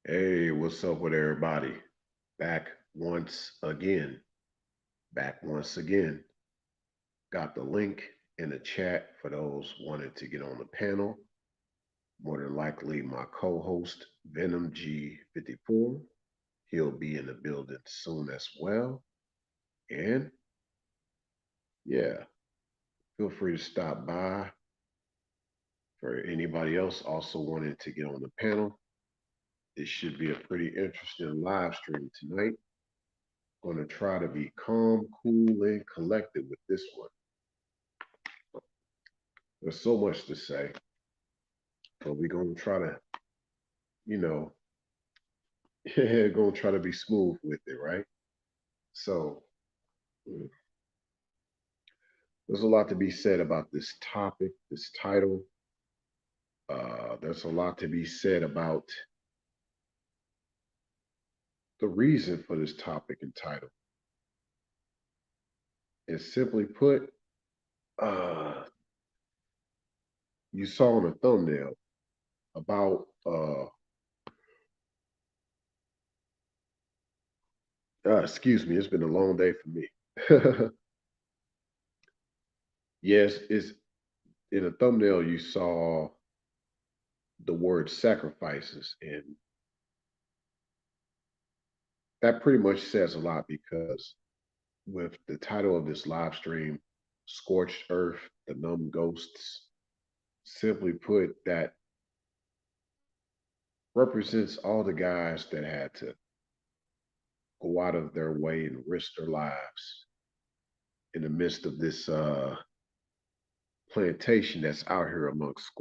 Hey, what's up with everybody? Back once again. Back once again. Got the link in the chat for those wanting to get on the panel. More than likely, my co host, Venom G54. He'll be in the building soon as well. And yeah, feel free to stop by. For anybody else also wanting to get on the panel, this should be a pretty interesting live stream tonight. Going to try to be calm, cool, and collected with this one. There's so much to say, but we're gonna try to, you know, gonna try to be smooth with it, right? So there's a lot to be said about this topic, this title. There's a lot to be said about the reason for this topic and title. And simply put, uh, you saw on the thumbnail about excuse me, it's been a long day for me. Yes, it's in the thumbnail you saw the word sacrifices, and that pretty much says a lot because with the title of this live stream, Scorched Earth, the Numb Ghosts, simply put, that represents all the guys that had to go out of their way and risk their lives in the midst of this plantation that's out here amongst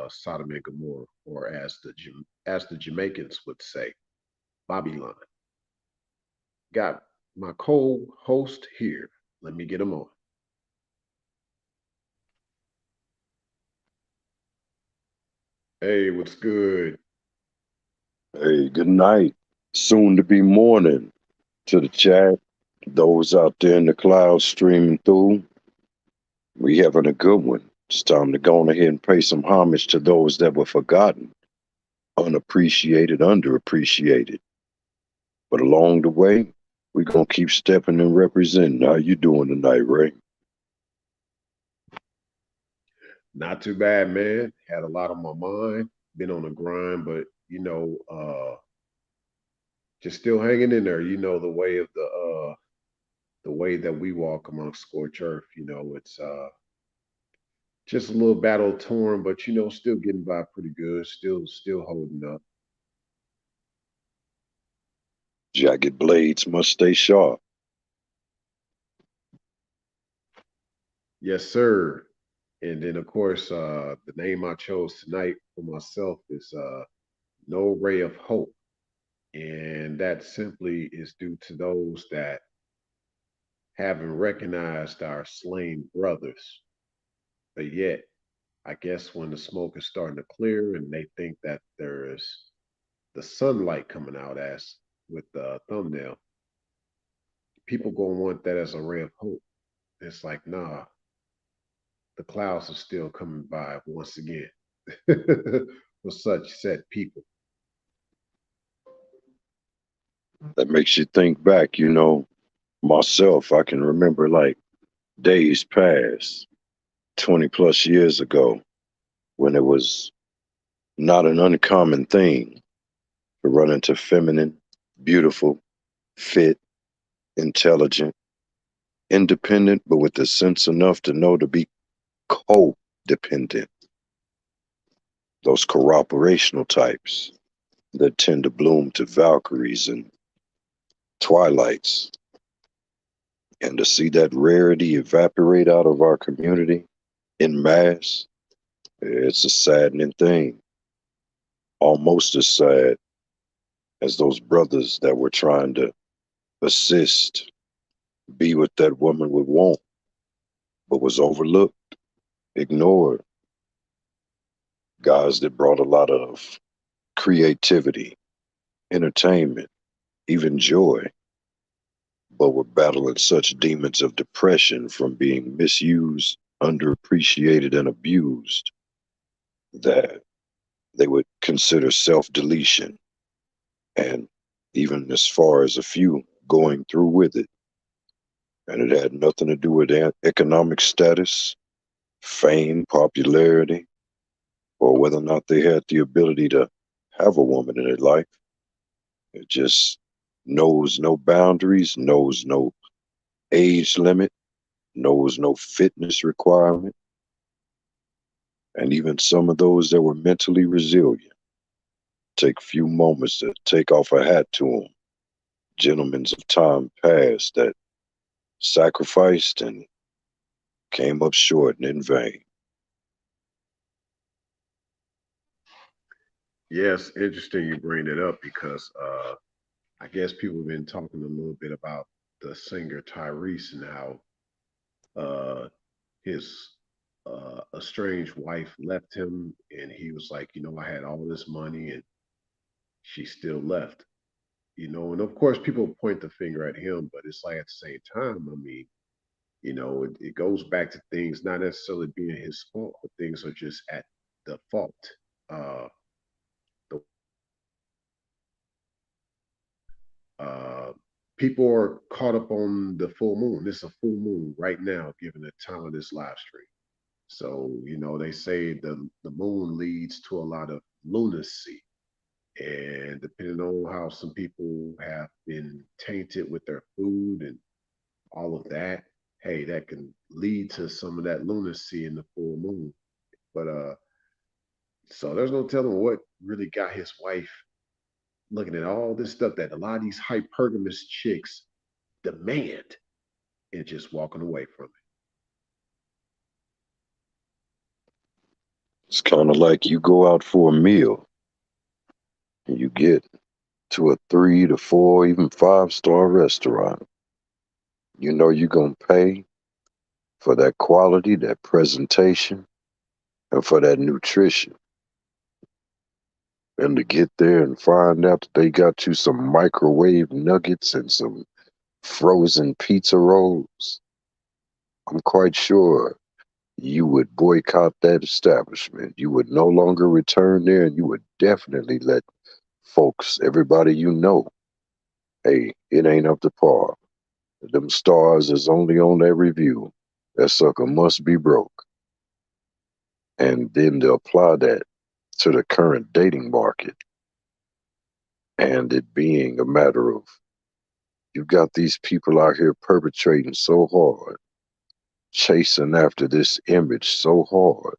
Sodom and Gomorrah, or as the Jamaicans would say, Babylon. Got my co-host here. Let me get him on. Hey, what's good? Hey, good night. Soon to be morning to the chat. Those out there in the clouds streaming through. We having a good one. It's time to go on ahead and pay some homage to those that were forgotten, unappreciated, underappreciated. But along the way, we gonna keep stepping and representing. How you doing tonight, Ray? Not too bad, man. Had a lot on my mind. Been on the grind, but just still hanging in there. You know the way of the way that we walk amongst scorched earth. It's just a little battle torn, but still getting by pretty good. Still holding up. Jagged blades must stay sharp. Yes, sir. And then of course, the name I chose tonight for myself is No Ray of Hope. And that simply is due to those that haven't recognized our slain brothers. But yet, I guess when the smoke is starting to clear and they think that there is the sunlight coming out, as with the thumbnail, people gonna want that as a ray of hope. It's like, nah, the clouds are still coming by once again for such set people. That makes you think back, myself, I can remember like days past, 20 plus years ago, when it was not an uncommon thing to run into feminine, beautiful, fit, intelligent, independent, but with the sense enough to know to be codependent. Those cooperational types that tend to bloom to Valkyries and Twilights. And to see that rarity evaporate out of our community in mass, it's a saddening thing. Almost as sad as those brothers that were trying to assist, be what that woman would want, but was overlooked, ignored. Guys that brought a lot of creativity, entertainment, even joy, but were battling such demons of depression from being misused, underappreciated, and abused that they would consider self-deletion, and even as far as a few going through with it. And it had nothing to do with economic status, fame, popularity, or whether or not they had the ability to have a woman in their life. It just knows no boundaries, knows no age limit, knows no fitness requirement. And even some of those that were mentally resilient take few moments to take off a hat to them. Gentlemen of time past that sacrificed and came up short and in vain. Yes, interesting you bring it up because I guess people have been talking a little bit about the singer Tyrese and how his estranged wife left him, and he was like, I had all this money, and she still left. And of course, people point the finger at him, but it's like at the same time, I mean, it goes back to things not necessarily being his fault, but things are just at the fault. Uh, the uh, People are caught up on the full moon. This is a full moon right now, given the time of this live stream. So, they say the moon leads to a lot of lunacy. And depending on how some people have been tainted with their food and all of that, hey, that can lead to some of that lunacy in the full moon. But so there's no telling what really got his wife looking at all this stuff that a lot of these hypergamous chicks demand and just walking away from it. It's kind of like you go out for a meal and you get to a 3 to 4, even 5-star restaurant. You know you're going to pay for that quality, that presentation, and for that nutrition. And to get there and find out that they got you some microwave nuggets and some frozen pizza rolls, I'm quite sure you would boycott that establishment. You would no longer return there, and you would definitely let folks, everybody you know, hey, it ain't up to par. Them stars is only on that review. That sucker must be broke. And then to apply that to the current dating market, and it being a matter of you've got these people out here perpetrating so hard, chasing after this image so hard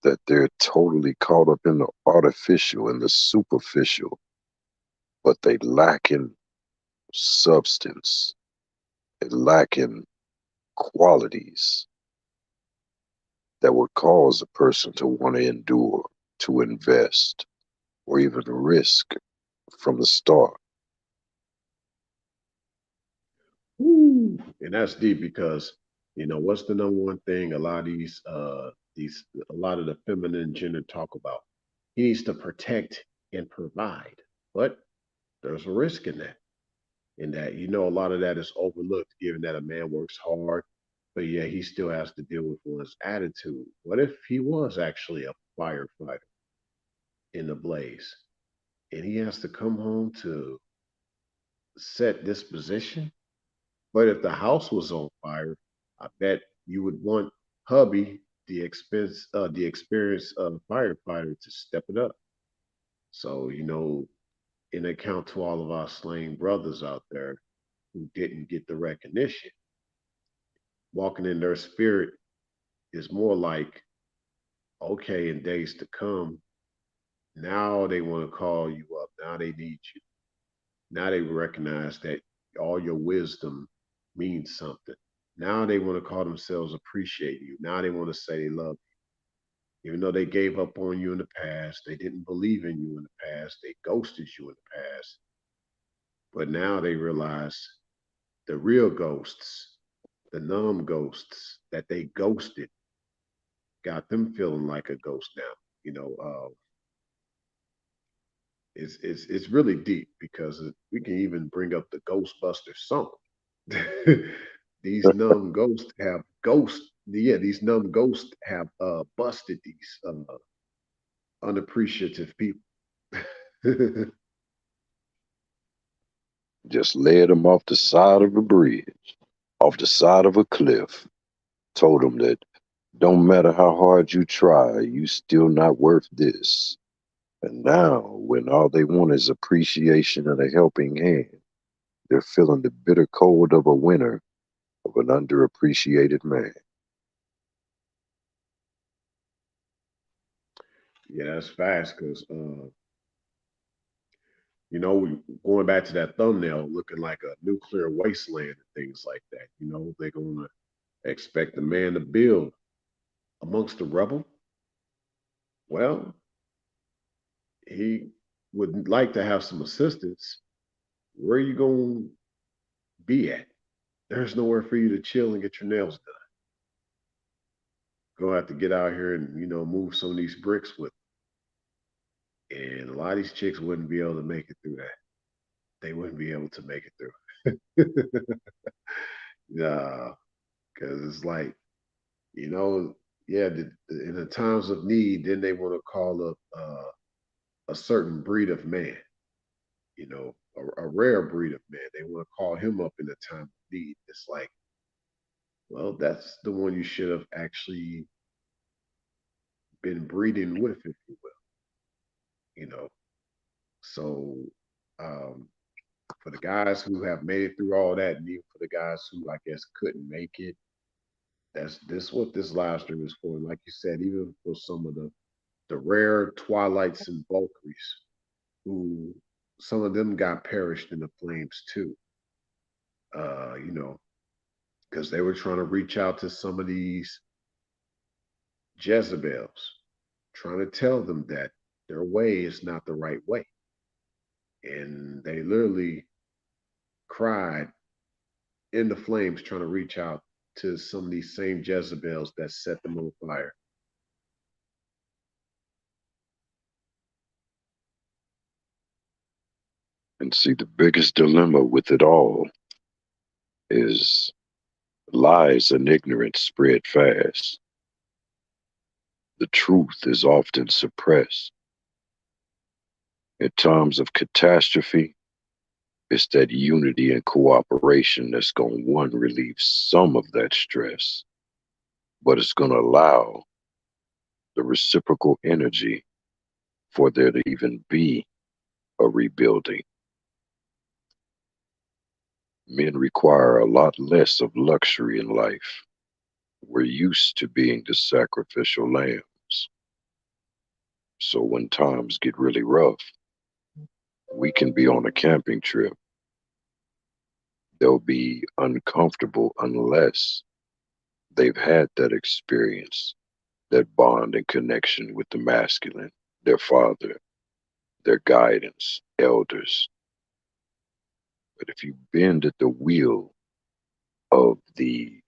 that they're totally caught up in the artificial and the superficial, but they lack in substance, they lack in qualities that would cause a person to want to endure, to invest, or even risk from the start. Woo. And that's deep because what's the number one thing a lot of these a lot of the feminine gender talk about? He needs to protect and provide, but there's a risk in that. In that a lot of that is overlooked, given that a man works hard, but yeah, he still has to deal with one's attitude. What if he was actually a firefighter in the blaze, and he has to come home to set this position? But if the house was on fire, I bet you would want hubby, the experienced firefighter, to step it up. So in account to all of our slain brothers out there who didn't get the recognition, walking in their spirit is more like, okay, in days to come, now they want to call you up. Now they need you. Now they recognize that all your wisdom means something. Now they want to call themselves appreciate you. Now they want to say they love you. Even though they gave up on you in the past, they didn't believe in you in the past, they ghosted you in the past. But now they realize the real ghosts, the numb ghosts that they ghosted, got them feeling like a ghost now. You know, it's really deep because we can even bring up the Ghostbusters song. These numb ghosts have these numb ghosts have busted these unappreciative people. Just led him off the side of a bridge, off the side of a cliff, told him that don't matter how hard you try, you still not worth this. And now, when all they want is appreciation and a helping hand, they're feeling the bitter cold of a winter of an underappreciated man. Yeah, that's fast because going back to that thumbnail, looking like a nuclear wasteland and things like that. They're gonna expect the man to build amongst the rubble. Well, he would like to have some assistance. Where are you gonna be at? There's nowhere for you to chill and get your nails done. Gonna have to get out here and move some of these bricks with. And a lot of these chicks wouldn't be able to make it through that. They wouldn't be able to make it through. Yeah, because it's like, you know, yeah, in the times of need, then they want to call up a certain breed of man, a rare breed of man. They want to call him up in the time of need. It's like, well, that's the one you should have actually been breeding with, if you will, you know. So, um, for the guys who have made it through all that, and even for the guys who I guess couldn't make it, that's this what this live stream is for. And like you said, even for some of the rare Twilights and Valkyries, who some of them got perished in the flames too. Uh, you know, because they were trying to reach out to some of these Jezebels, trying to tell them that their way is not the right way. And they literally cried in the flames trying to reach out to some of these same Jezebels that set them on fire. And see, the biggest dilemma with it all is lies and ignorance spread fast. The truth is often suppressed. In times of catastrophe, it's that unity and cooperation that's going to, one, relieve some of that stress, but it's going to allow the reciprocal energy for there to even be a rebuilding. Men require a lot less of luxury in life. We're used to being the sacrificial lambs. So when times get really rough, we can be on a camping trip. They'll be uncomfortable unless they've had that experience, that bond and connection with the masculine, their father, their guidance, elders. But if you bend at the wheel of the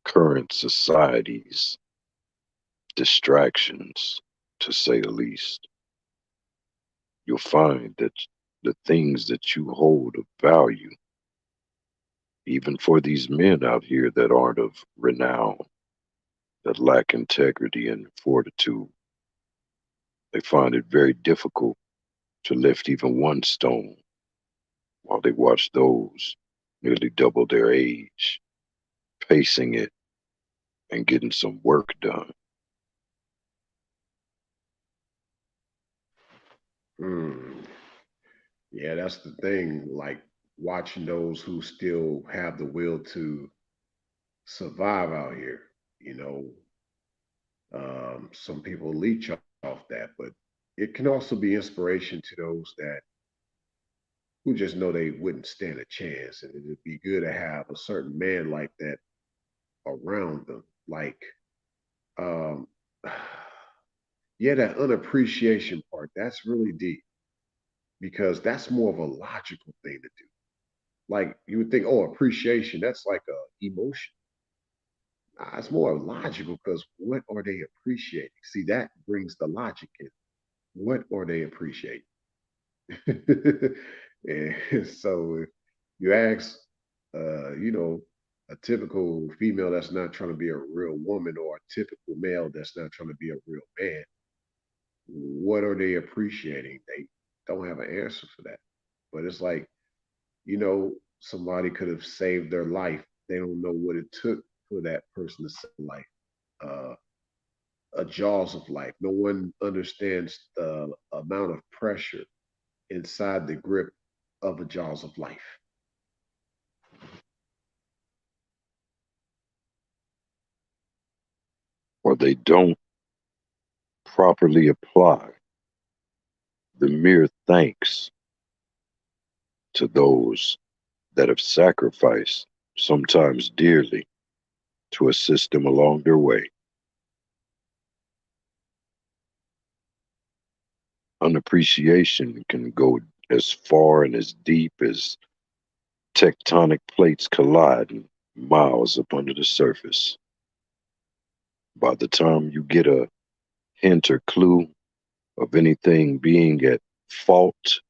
current society's distractions, to say the least, you'll find that the things that you hold of value, even for these men out here that aren't of renown, that lack integrity and fortitude, they find it very difficult to lift even one stone while they watch those nearly double their age pacing it and getting some work done. Mm. Yeah, that's the thing. Like watching those who still have the will to survive out here. You know, some people leech off that, but it can also be inspiration to those that who just know they wouldn't stand a chance, and it'd be good to have a certain man like that around them. Like, um, yeah, that unappreciation part, that's really deep because that's more of a logical thing to do. Like you would think, oh, appreciation, that's like a emotion. Nah, it's more logical because what are they appreciating? See, that brings the logic in. What are they appreciating? And so if you ask, a typical female that's not trying to be a real woman or a typical male that's not trying to be a real man, What are they appreciating? They don't have an answer for that. But it's like, somebody could have saved their life. They don't know what it took for that person to save life. Uh, a jaws of life. No one understands the amount of pressure inside the grip of a jaws of life. or they don't properly apply the mere thanks to those that have sacrificed, sometimes dearly, to assist them along their way. Unappreciation can go as far and as deep as tectonic plates colliding miles up under the surface. By the time you get a hint or clue of anything being at fault,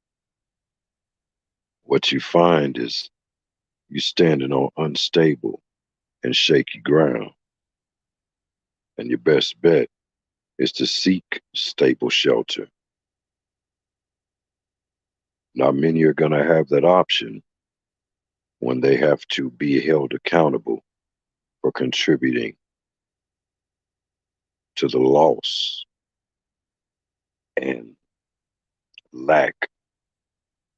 what you find is you standing on unstable and shaky ground. And your best bet is to seek stable shelter. Not many are going to have that option when they have to be held accountable for contributing to the loss and lack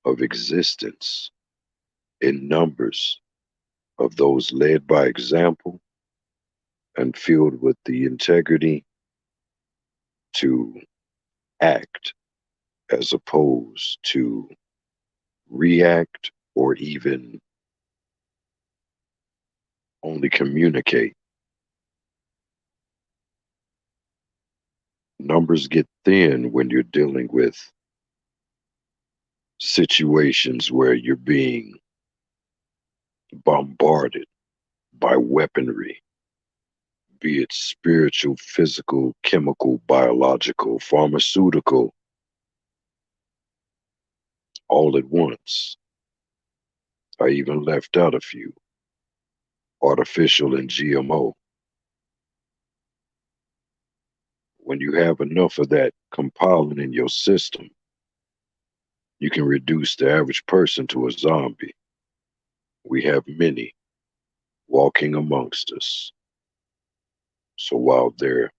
of existence in numbers of those led by example and filled with the integrity to act as opposed to react or even only communicate. Numbers get thin when you're dealing with situations where you're being bombarded by weaponry, be it spiritual, physical, chemical, biological, pharmaceutical, all at once. I even left out a few: artificial and GMO. When you have enough of that compiling in your system, you can reduce the average person to a zombie. We have many walking amongst us. So while they're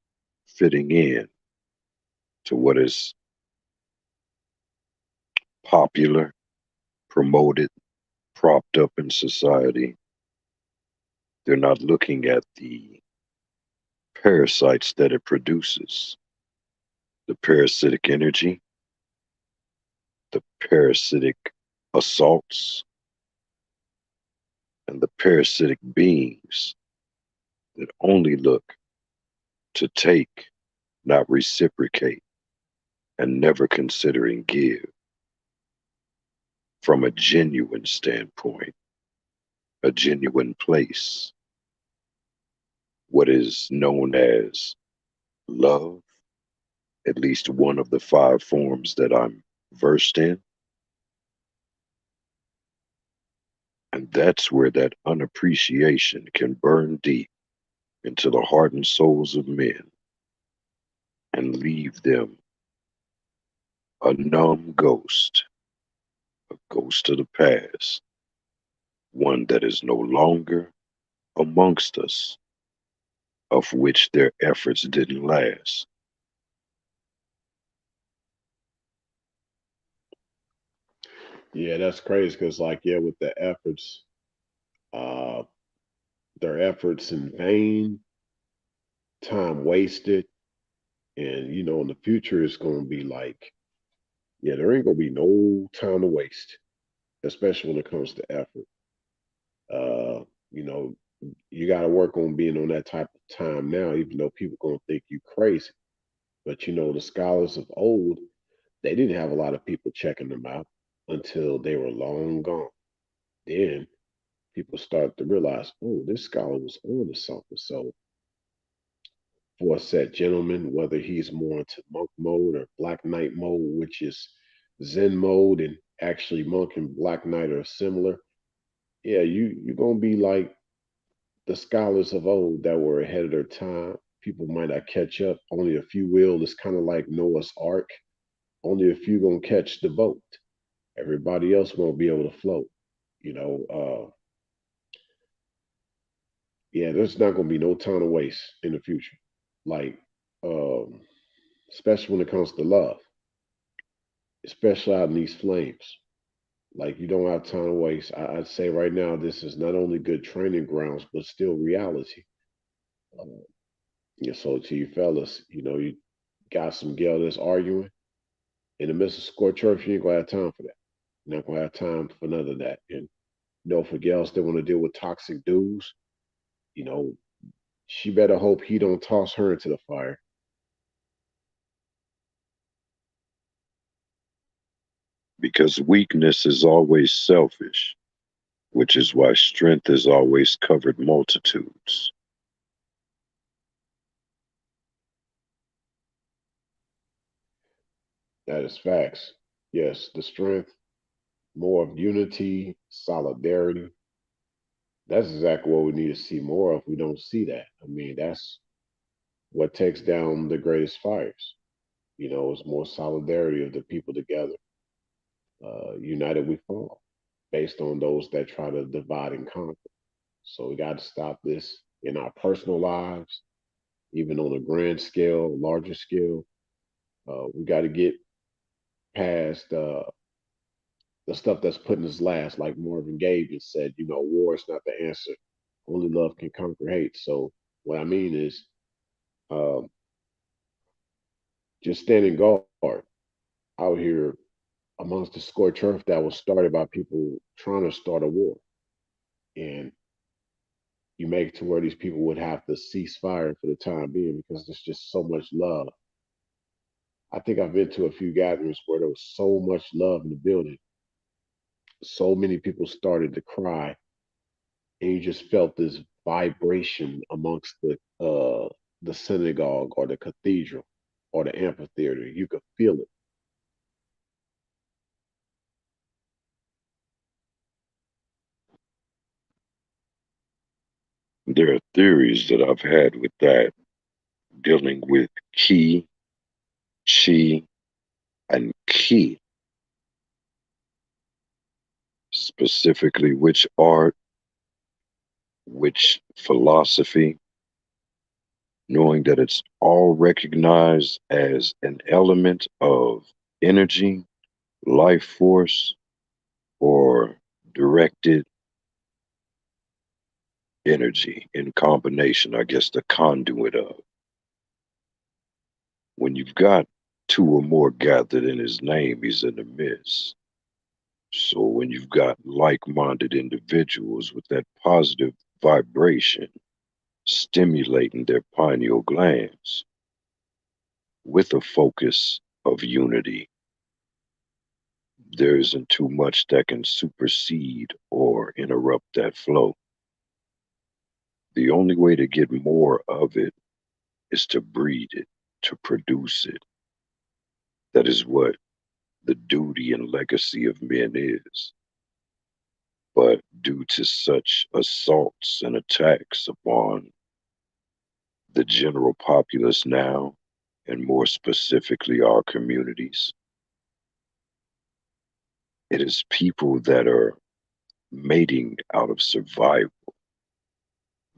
fitting in to what is popular, promoted, propped up in society, they're not looking at the parasites that it produces, the parasitic energy, the parasitic assaults, and the parasitic beings that only look to take, not reciprocate, and never considering give from a genuine standpoint, a genuine place, what is known as love, at least one of the five forms that I'm versed in. And that's where that unappreciation can burn deep into the heart and souls of men and leave them a numb ghost, a ghost of the past, one that is no longer amongst us, of which their efforts didn't last. Yeah, that's crazy because, like, yeah, with the efforts, uh, their efforts in vain, time wasted, and in the future, it's going to be like, yeah, there ain't going to be no time to waste, especially when it comes to effort. Uh, you know, you got to work on being on that type of time now, even though people going to think you crazy. But the scholars of old, they didn't have a lot of people checking them out until they were long gone. Then people start to realize, oh, this scholar was on to something. So for a set gentleman, whether he's more into monk mode or black knight mode, which is Zen mode, and actually monk and black knight are similar. Yeah, you're gonna be like the scholars of old that were ahead of their time. people might not catch up. Only a few will. It's kind of like Noah's Ark. Only a few gonna catch the boat. Everybody else won't be able to float. You know, yeah, there's not gonna be no time to waste in the future. Like, um, especially when it comes to love, especially out in these flames. Like, you don't have time to waste. I'd say right now, this is not only good training grounds, but still reality. Uh, yeah, so to you fellas, you got some gal that's arguing in the midst of scorched earth, you ain't gonna have time for that. You're not gonna have time for none of that. And for gals that want to deal with toxic dudes, you know, she better hope he don't toss her into the fire. Because weakness is always selfish, which is why strength has always covered multitudes. That is facts. Yes, the strength, more of unity, solidarity. That's exactly what we need to see more of. We don't see that. I mean, that's what takes down the greatest fires. It's more solidarity of the people together. United we fall, based on those that try to divide and conquer. So we got to stop this in our personal lives, even on a grand scale, larger scale. We got to get past the stuff that's putting us last. Like Marvin Gaye just said, war is not the answer. Only love can conquer hate. So what I mean is, um, just standing guard out here amongst the scorched earth that was started by people trying to start a war. And you make it to where these people would have to cease fire for the time being because there's just so much love. I think I've been to a few gatherings where there was so much love in the building. So many people started to cry, and you just felt this vibration amongst the synagogue or the cathedral or the amphitheater. You could feel it. There are theories that I've had with that dealing with ki, chi, and ki, specifically which art, which philosophy, knowing that it's all recognized as an element of energy, life force, or directed energy in combination, I guess the conduit of. When you've got two or more gathered in his name, he's in the midst. So when you've got like-minded individuals with that positive vibration stimulating their pineal glands with a focus of unity, there isn't too much that can supersede or interrupt that flow. The only way to get more of it is to breed it, to produce it. That is what the duty and legacy of men is. But due to such assaults and attacks upon the general populace now, and more specifically our communities, it is people that are mating out of survival,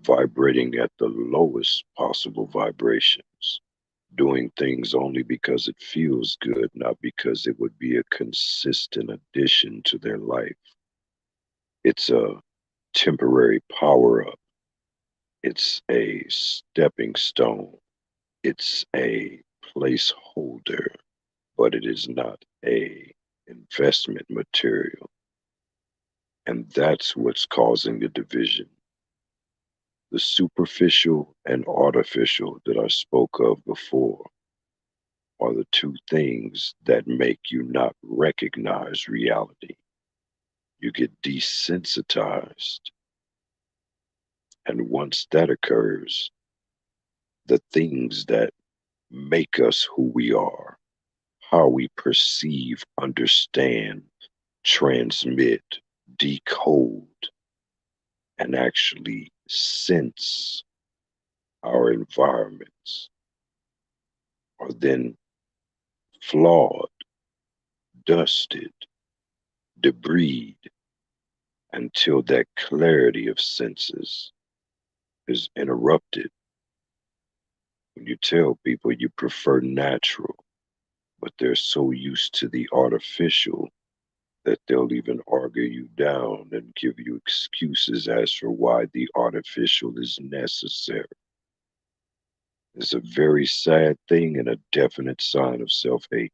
vibrating at the lowest possible vibrations, doing things only because it feels good, not because it would be a consistent addition to their life. It's a temporary power up, it's a stepping stone, it's a placeholder, but it is not a investment material. And that's what's causing the division. The superficial and artificial that I spoke of before are the two things that make you not recognize reality. You get desensitized. And once that occurs, the things that make us who we are, how we perceive, understand, transmit, decode, and actually sense our environments are then flawed, dusted, debris until that clarity of senses is interrupted. When you tell people you prefer natural, but they're so used to the artificial that they'll even argue you down and give you excuses as for why the artificial is necessary. It's a very sad thing and a definite sign of self hate.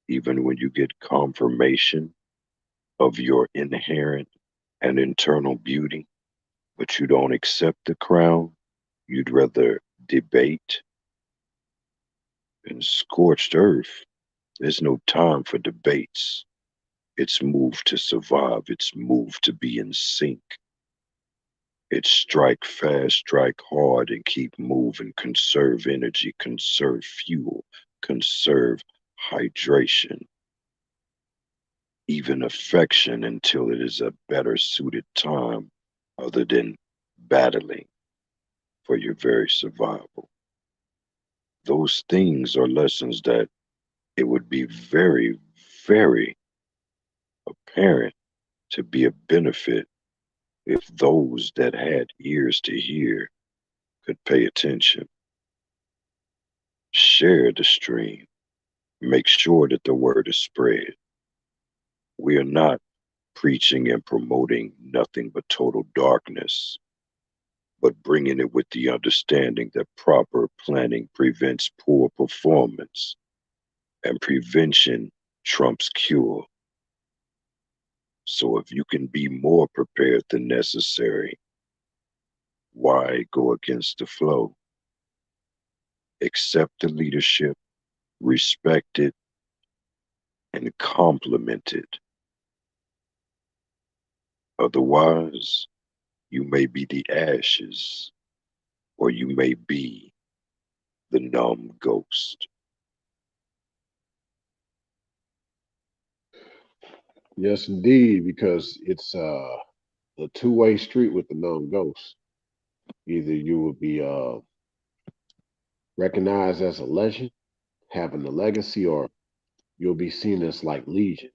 Even when you get confirmation of your inherent and internal beauty, but you don't accept the crown, you'd rather debate. In scorched earth, there's no time for debates. It's moved to survive, it's moved to be in sync. It's strike fast, strike hard, and keep moving. Conserve energy, conserve fuel, conserve hydration, even affection until it is a better suited time other than battling for your very survival. Those things are lessons that it would be very, very apparent to be a benefit if those that had ears to hear could pay attention. Share the stream. Make sure that the word is spread. We are not preaching and promoting nothing but total darkness, but bringing it with the understanding that proper planning prevents poor performance and prevention trumps cure. So if you can be more prepared than necessary, why go against the flow? Accept the leadership, respect it, and compliment it. Otherwise, you may be the ashes, or you may be the numb ghost. Yes, indeed, because it's a two-way street with the known ghost. Either you will be recognized as a legend, having a legacy, or you'll be seen as like Legion,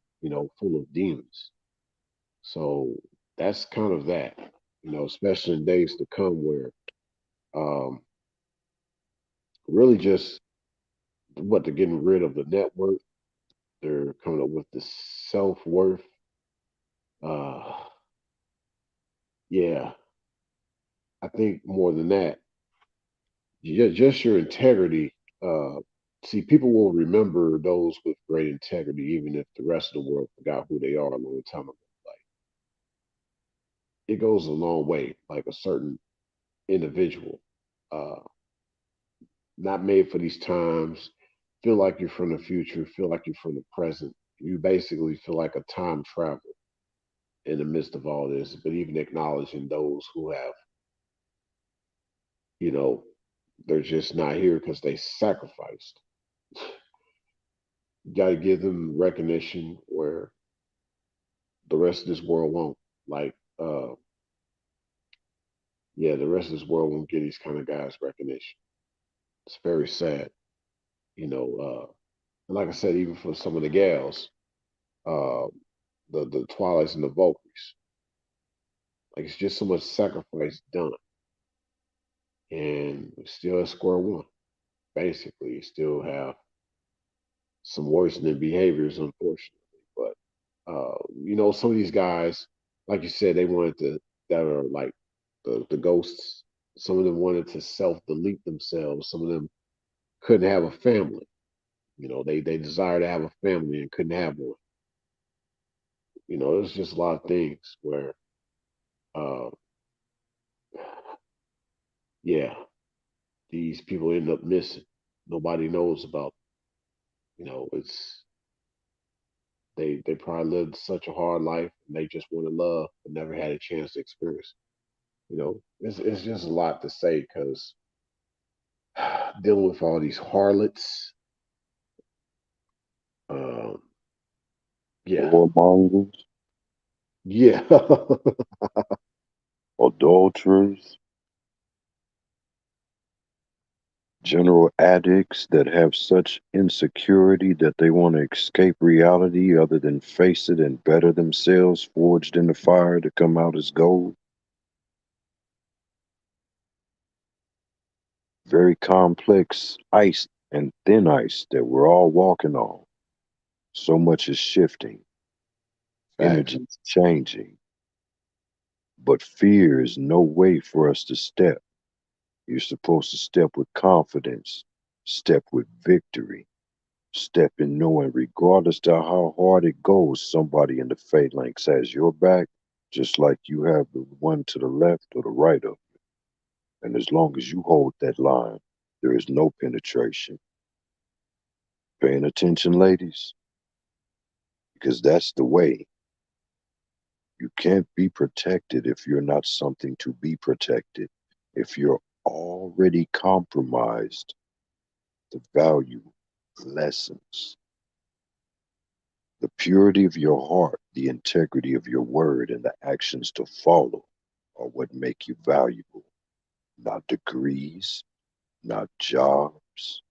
full of demons. So that's kind of that, especially in days to come where um, really just what they're getting rid of the network. They're coming up with the self worth. Uh, yeah, I think more than that, just your integrity. Uh, See, people will remember those with great integrity, even if the rest of the world forgot who they are a long time ago. Like it goes a long way. Like a certain individual, uh, not made for these times. Feel like you're from the future. Feel like you're from the present. You basically feel like a time travel in the midst of all this. But even acknowledging those who have, you know, they're just not here because they sacrificed. You got to give them recognition where the rest of this world won't. Like, yeah, the rest of this world won't get these kind of guys recognition. It's very sad, you know. And like I said, even for some of the gals, uh, the Twilights and the Valkyries, like it's just so much sacrifice done, and we're still at square one. Basically, you still have some worsening behaviors, unfortunately. But some of these guys, like you said, they wanted to that are like the ghosts. Some of them wanted to self delete themselves. Some of them couldn't have a family. They desire to have a family and couldn't have one. There's just a lot of things where, uh, yeah, these people end up missing. Nobody knows about. It's they probably lived such a hard life and they just wanted love but never had a chance to experience. It's just a lot to say because dealing with all these harlots, um, yeah, Warmongers, yeah, adulterers, General addicts that have such insecurity that they want to escape reality other than face it and better themselves, forged in the fire to come out as gold. Very complex ice and thin ice that we're all walking on. So much is shifting, Facts. energy is changing, but fear is no way for us to step. You're supposed to step with confidence, step with victory, step in knowing, regardless to how hard it goes, somebody in the phalanx has your back, just like you have the one to the left or the right of. And as long as you hold that line, there is no penetration. Paying attention, ladies, because that's the way. You can't be protected if you're not something to be protected. If you're already compromised, the value lessens. The purity of your heart, the integrity of your word, and the actions to follow are what make you valuable. Not degrees, not jobs,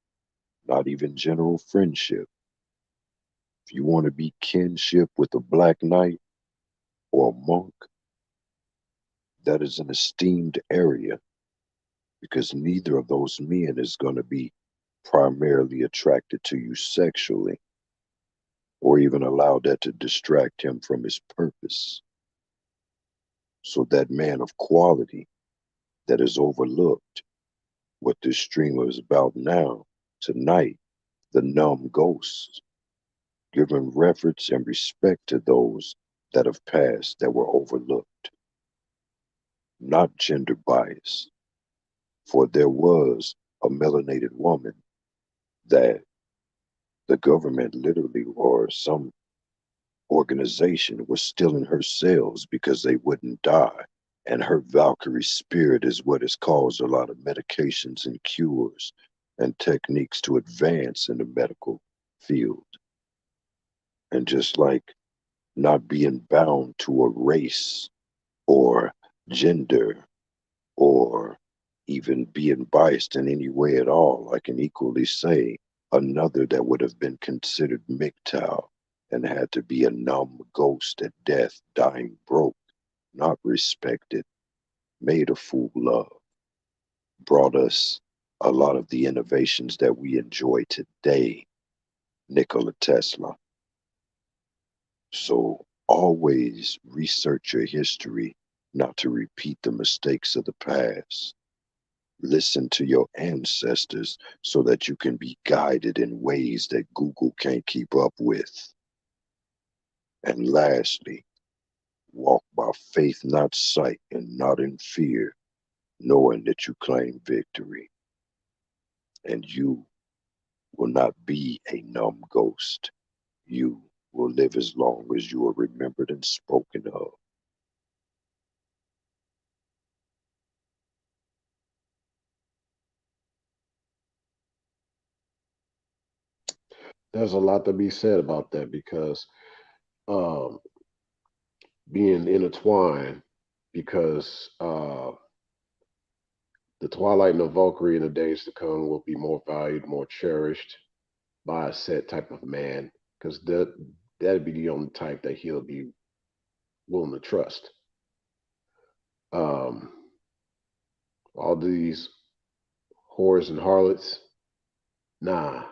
not even general friendship. If you want to be kinship with a black knight or a monk, that is an esteemed area because neither of those men is going to be primarily attracted to you sexually or even allow that to distract him from his purpose. So that man of quality that is overlooked, what this stream is about now, tonight, the numb ghosts, giving reverence and respect to those that have passed that were overlooked, not gender bias. For there was a melanated woman that the government literally or some organization was stealing her cells because they wouldn't die. And her Valkyrie spirit is what has caused a lot of medications and cures and techniques to advance in the medical field. And just like not being bound to a race or gender or even being biased in any way at all, I can equally say another that would have been considered MGTOW and had to be a numb ghost at death, dying broke, not respected, made a fool of, brought us a lot of the innovations that we enjoy today, Nikola Tesla. So always research your history, not to repeat the mistakes of the past. Listen to your ancestors so that you can be guided in ways that Google can't keep up with. And lastly, walk by faith, not sight, and not in fear, knowing that you claim victory. And you will not be a numb ghost. You will live as long as you are remembered and spoken of. There's a lot to be said about that because um, being intertwined, because the Twilight and the Valkyrie in the days to come will be more valued, more cherished by a set type of man, because that'd be the only type that he'll be willing to trust. Um, all these whores and harlots, nah,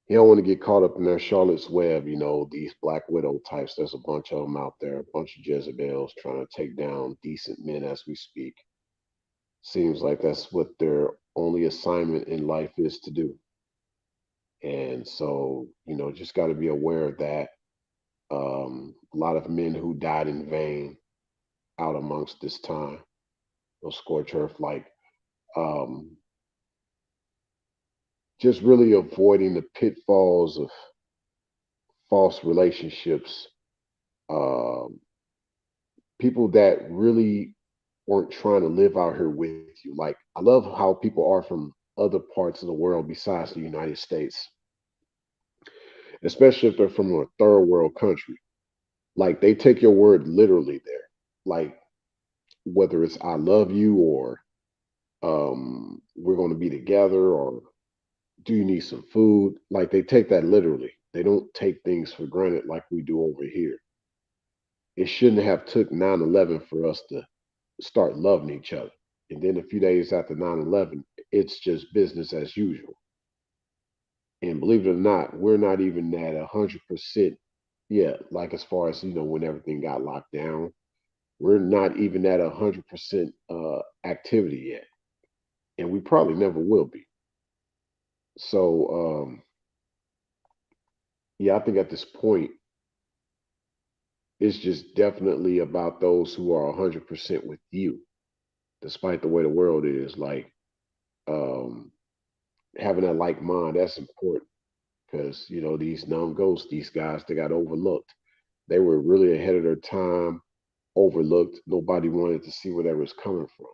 he don't want to get caught up in their Charlotte's Web. These Black Widow types. There's a bunch of them out there, a bunch of Jezebels trying to take down decent men as we speak. Seems like that's what their only assignment in life is to do. And so, just got to be aware of that. A lot of men who died in vain out amongst this time of scorch earth, like um, just really avoiding the pitfalls of false relationships, um, people that really weren't trying to live out here with you. Like, I love how people are from other parts of the world besides the United States, especially if they're from a third world country. Like, they take your word literally there. Like, whether it's I love you or we're going to be together, or do you need some food? Like they take that literally. They don't take things for granted like we do over here. It shouldn't have took 9/11 for us to start loving each other. And then a few days after 9/11, it's just business as usual. And believe it or not, we're not even at 100% yet. Like as far as when everything got locked down, we're not even at 100% activity yet, and we probably never will be. So yeah, I think at this point, it's just definitely about those who are 100% with you, despite the way the world is. Like um, having that like mind, that's important because these numb ghosts, these guys, they got overlooked. They were really ahead of their time, overlooked. Nobody wanted to see where they was coming from.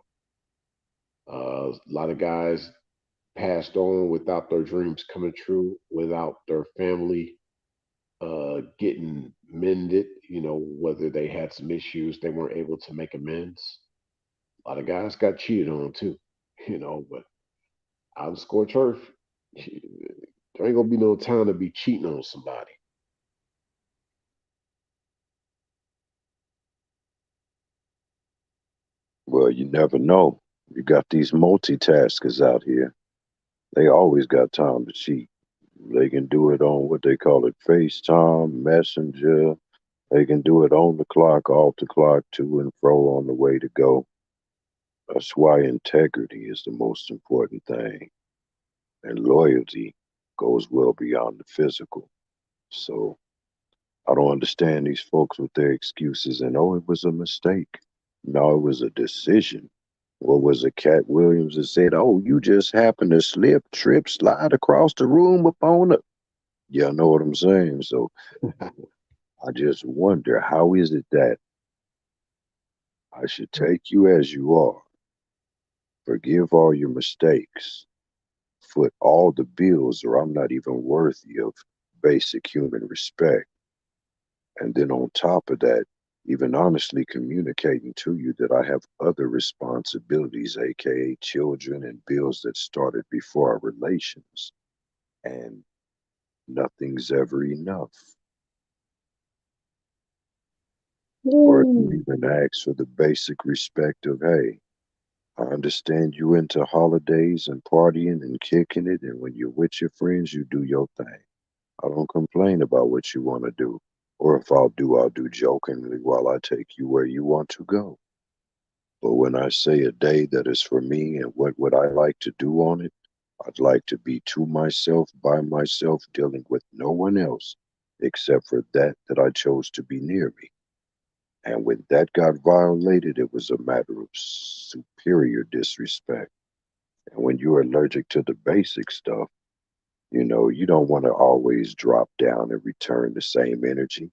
A lot of guys passed on without their dreams coming true, without their family getting mended. Whether they had some issues, they weren't able to make amends. A lot of guys got cheated on too, but out in scorched earth, there ain't gonna be no time to be cheating on somebody. Well, you never know. You got these multitaskers out here. They always got time to cheat. They can do it on what they call it FaceTime, Messenger. They can do it on the clock, off the clock, to and fro on the way to go. That's why integrity is the most important thing. And loyalty goes well beyond the physical. So I don't understand these folks with their excuses and, oh, it was a mistake. No, it was a decision. What was it, Cat Williams that said, oh, you just happened to slip, trip, slide across the room upon it? Yeah, I know what I'm saying. So I just wonder, how is it that I should take you as you are, forgive all your mistakes, foot all the bills, or I'm not even worthy of basic human respect. And then on top of that, even honestly communicating to you that I have other responsibilities, aka children and bills that started before our relations, and nothing's ever enough. Or if you Woo. even ask for the basic respect of, hey, I understand you into holidays and partying and kicking it, and when you're with your friends, you do your thing. I don't complain about what you want to do. Or if I'll do jokingly while I take you where you want to go. But when I say a day that is for me and what would I like to do on it, I'd like to be to myself, by myself, dealing with no one else except for that I chose to be near me. And when that got violated, it was a matter of superior disrespect. And when you're allergic to the basic stuff, you don't want to always drop down and return the same energy.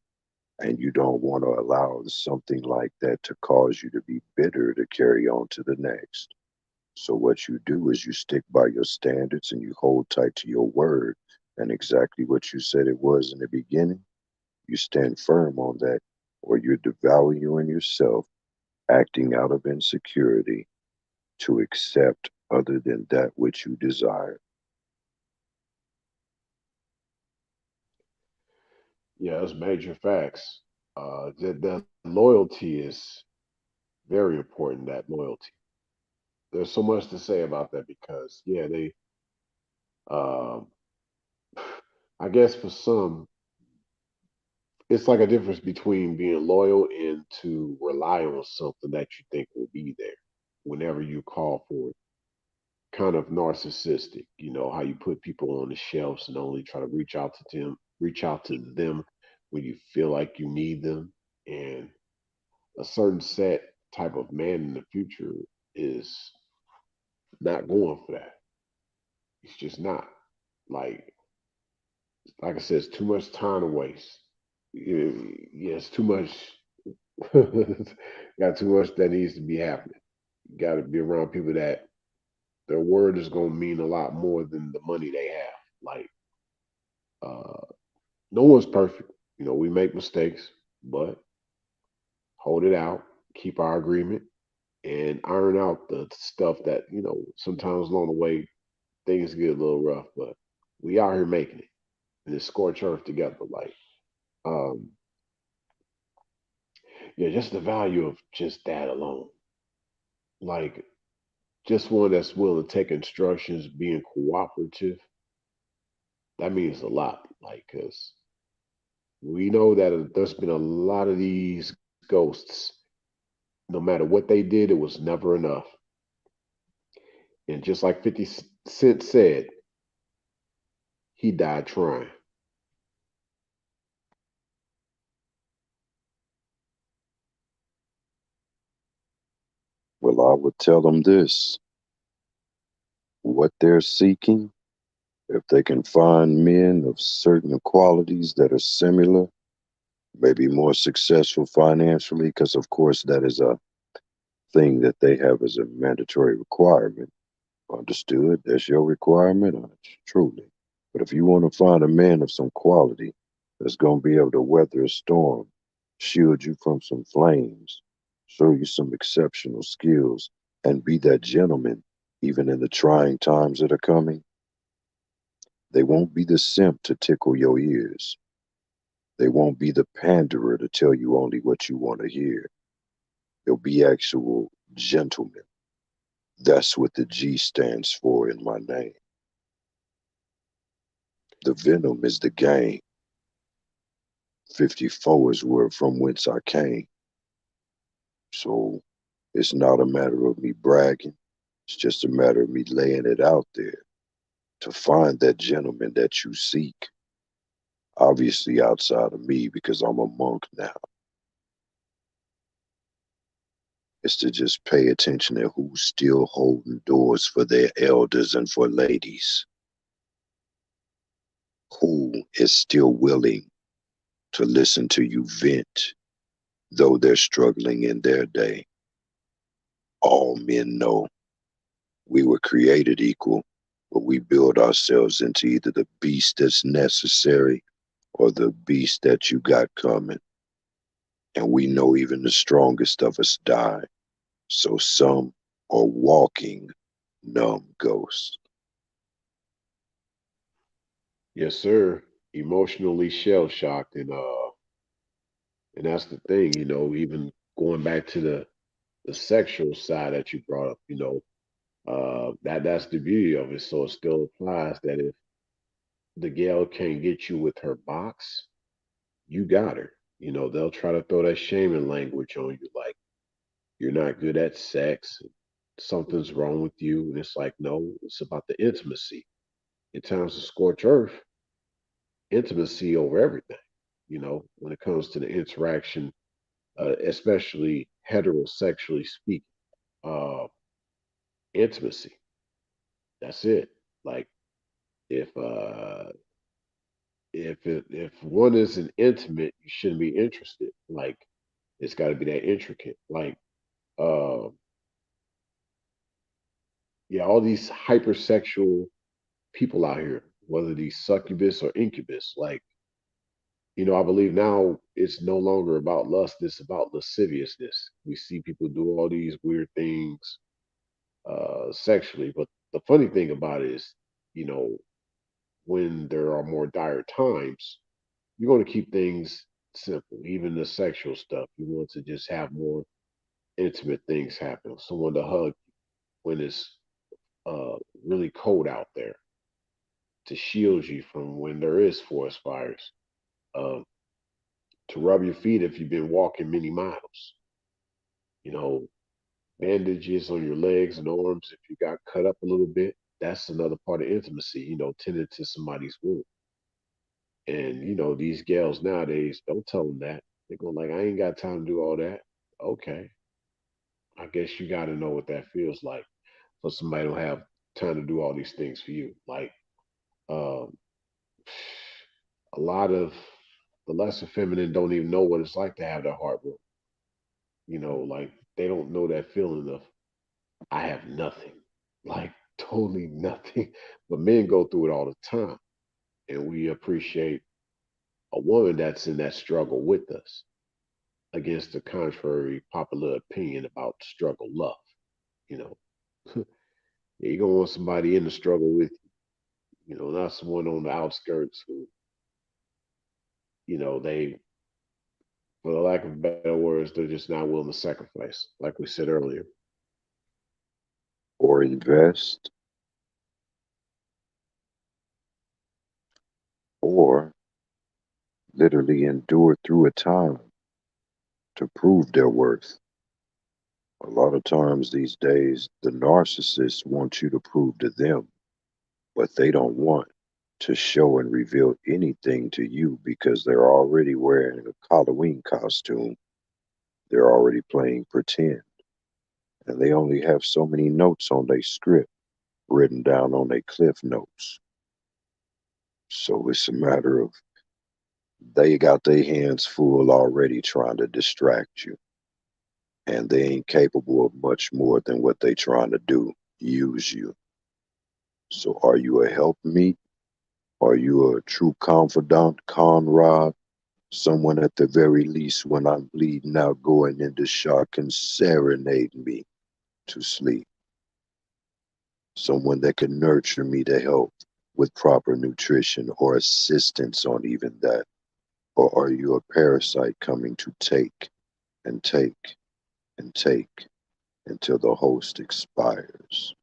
And you don't want to allow something like that to cause you to be bitter to carry on to the next. So what you do is you stick by your standards and you hold tight to your word. And exactly what you said it was in the beginning, you stand firm on that, or you're devaluing yourself, acting out of insecurity to accept other than that which you desire. Yeah, that's major facts. That loyalty is very important. That loyalty. There's so much to say about that because yeah, they. Um, I guess for some, it's like a difference between being loyal and to rely on something that you think will be there whenever you call for it. Kind of narcissistic, how you put people on the shelves and only try to reach out to them when you feel like you need them. And a certain set type of man in the future is not going for that. It's just not. Like I said, it's too much time to waste. Yeah, it's too much. Got too much that needs to be happening. You got to be around people that their word is going to mean a lot more than the money they have. Like, uh, no one's perfect. We make mistakes, but hold it out, keep our agreement, and iron out the stuff that, sometimes along the way things get a little rough, but we out here making it. And it's scorch earth together. Like, um, yeah, just the value of just that alone. Like, just one that's willing to take instructions, being cooperative, that means a lot. Like, because we know that there's been a lot of these ghosts. No matter what they did, it was never enough. And just like 50 Cent said, he died trying. Well, I would tell them this: what they're seeking, if they can find men of certain qualities that are similar, maybe more successful financially, because of course that is a thing that they have as a mandatory requirement. Understood? That's your requirement, truly. But if you want to find a man of some quality that's going to be able to weather a storm, shield you from some flames, show you some exceptional skills, and be that gentleman even in the trying times that are coming, they won't be the simp to tickle your ears. They won't be the panderer to tell you only what you want to hear. They'll be actual gentlemen. That's what the G stands for in my name. The venom is the game. 54 is where from whence I came. So it's not a matter of me bragging. It's just a matter of me laying it out there to find that gentleman that you seek. Obviously outside of me because I'm a monk now. Is to just pay attention to who's still holding doors for their elders and for ladies. Who is still willing to listen to you vent, though they're struggling in their day. All men know we were created equal, but we build ourselves into either the beast that's necessary or the beast that you got coming. And we know even the strongest of us die. So some are walking numb ghosts. Yes, sir. Emotionally shell shocked, and that's the thing, even going back to the sexual side that you brought up, that's the beauty of it. So it still applies that if the gal can't get you with her box, you got her. They'll try to throw that shaming language on you, like you're not good at sex, something's wrong with you, and it's like, no, it's about the intimacy. In times of scorch earth, intimacy over everything. When it comes to the interaction, especially heterosexually speaking, uh, intimacy. That's it. Like if if one isn't intimate, you shouldn't be interested. Like it's got to be that intricate. Like uh, yeah, all these hypersexual people out here, whether these succubus or incubus, like I believe now it's no longer about lust; it's about lasciviousness. We see people do all these weird things sexually, but the funny thing about it is, you know, when there are more dire times, you want to keep things simple, even the sexual stuff. You want to just have more intimate things happen. Someone to hug when it's uh, really cold out there, to shield you from when there is forest fires, um, to rub your feet if you've been walking many miles. You know, bandages on your legs and arms if you got cut up a little bit. That's another part of intimacy. Tending to somebody's wound. And these gals nowadays, don't tell them that. They're going like, I ain't got time to do all that. Okay, I guess you got to know what that feels like for somebody to have time to do all these things for you. Like um, a lot of the lesser feminine don't even know what it's like to have their heart broken. Like they don't know that feeling of I have nothing, like totally nothing. But men go through it all the time, and we appreciate a woman that's in that struggle with us. against the contrary popular opinion about struggle love. You know, you're gonna want somebody in the struggle with you. You know, not someone on the outskirts who, they, for the lack of better words, they're just not willing to sacrifice, like we said earlier. or invest, or literally endure through a time to prove their worth. A lot of times these days, the narcissists want you to prove to them what they don't want to show and reveal anything to you because they're already wearing a Halloween costume. They're already playing pretend. And they only have so many notes on their script written down on their cliff notes. So it's a matter of they got their hands full already trying to distract you. And they ain't capable of much more than what they trying to do, use you. So are you a helpmeet? Are you a true confidant, Conrad? Someone at the very least when I'm bleeding out, going into shock, can serenade me to sleep. Someone that can nurture me to help with proper nutrition or assistance on even that. Or are you a parasite coming to take and take and take until the host expires?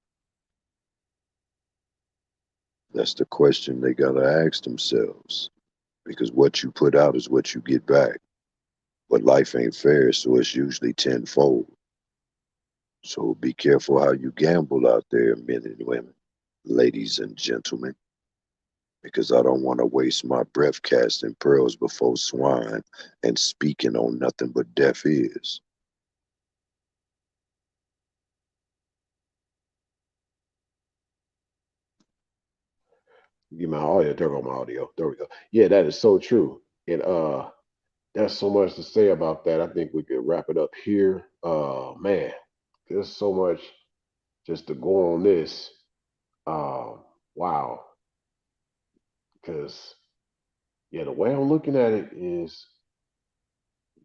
That's the question they gotta ask themselves. Because what you put out is what you get back. But life ain't fair, so it's usually tenfold. So be careful how you gamble out there, men and women, ladies and gentlemen, because I don't want to waste my breath casting pearls before swine and speaking on nothing but deaf ears. Get my audio. There go my audio. There we go. Yeah, that is so true. And there's so much to say about that. I think we could wrap it up here. Man, there's so much just to go on this. Uh, wow. Because yeah, the way I'm looking at it is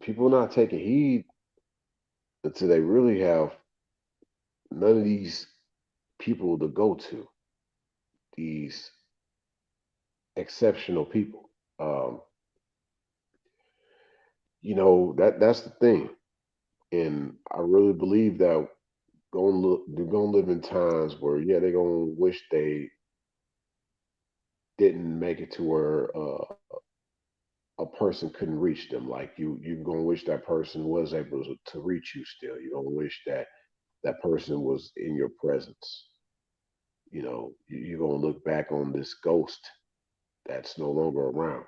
people not taking heed until they really have none of these people to go to. These exceptional people. Um, that's the thing, and I really believe that they're gonna live in times where yeah they're gonna wish they didn't make it to where a person couldn't reach them. Like you're gonna wish that person was able to reach you still. You're gonna wish that that person was in your presence. You're gonna look back on this ghost that's no longer around.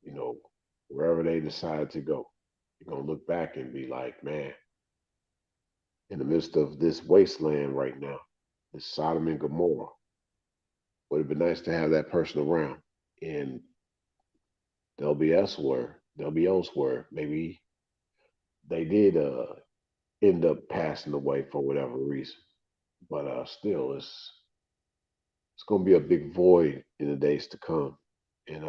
You know, wherever they decided to go, you're gonna look back and be like, man, in the midst of this wasteland right now, this Sodom and Gomorrah, would have been nice to have that person around. And they'll be elsewhere. They'll be elsewhere. Maybe they did end up passing away for whatever reason. But still, it's gonna be a big void in the days to come. And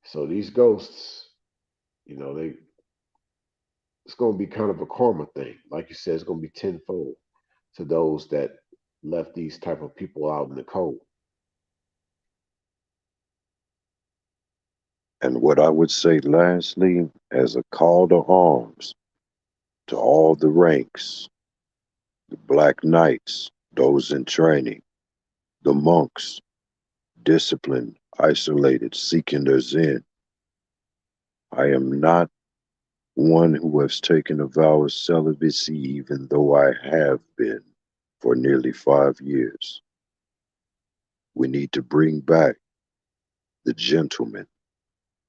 so these ghosts, they it's gonna be kind of a karma thing. Like you said, it's gonna be tenfold to those that left these type of people out in the cold. And what I would say lastly, as a call to arms to all the ranks, the Black Knights, those in training, the monks, disciplined, isolated, seeking their Zen. I am not one who has taken a vow of celibacy, even though I have been for nearly 5 years. We need to bring back the gentleman,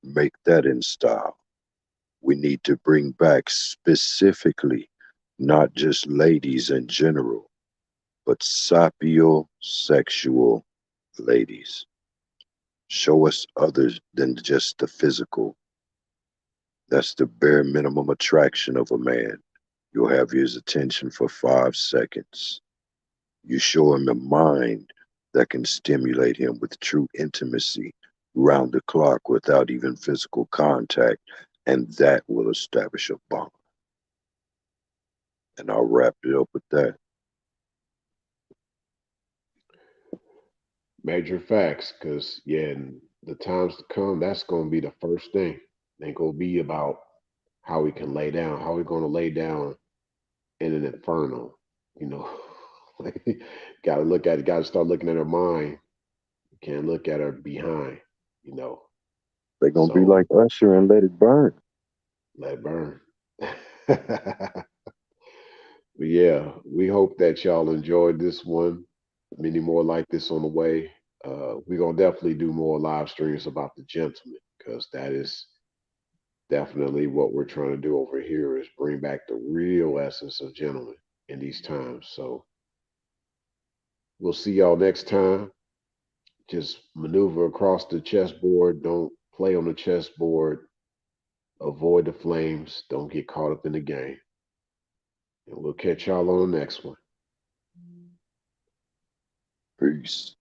make that in style. We need to bring back specifically not just ladies in general, but sapiosexual ladies. Show us others than just the physical. That's the bare minimum attraction of a man. You'll have his attention for 5 seconds. You show him a mind that can stimulate him with true intimacy round the clock without even physical contact. and that will establish a bond. And I'll wrap it up with that. Major facts, because yeah, in the times to come, that's gonna be the first thing. Ain't gonna be about how we can lay down, how we gonna lay down in an inferno, you know. Like, gotta look at it, gotta start looking at our mind. You can't look at her behind, you know. They're gonna be So like Usher and let it burn. let it burn. But yeah, we hope that y'all enjoyed this one. Many more like this on the way. We're gonna definitely do more live streams about the gentleman because that is definitely what we're trying to do over here is bring back the real essence of gentlemen in these times. So we'll see y'all next time. Just maneuver across the chessboard. Don't play on the chessboard. Avoid the flames. Don't get caught up in the game. And we'll catch y'all on the next one. Peace.